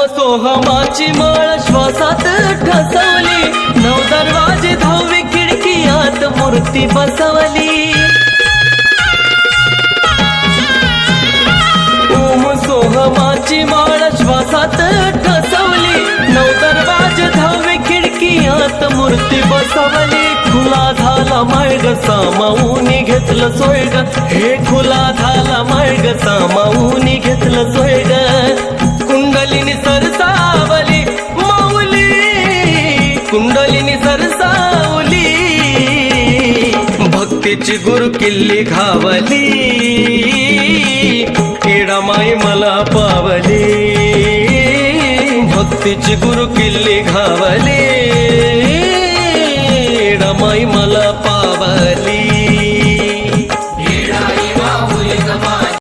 सोहमाची माळ श्वासात ठसवली, नऊ दरवाजे 10वी खिडकीयात मूर्ती बसवली। ओम सोहमाची माळ श्वासात ठसवली, नऊ दरवाजे 10वी खिडकीयात मूर्ती बसवली। खुला झाला मार्ग सामावून घेतलं सोयग, हे खुला झाला मार्ग सामावून घेतलं सोयग। कुंडलिनी सरसावली माऊली, कुंडलिनी सरसावली, भक्तीची गुरु किल्ली घावली, येडामाई मला पावली, भक्तीची गुरु किल्ली घावली, येडामाई मला पावली।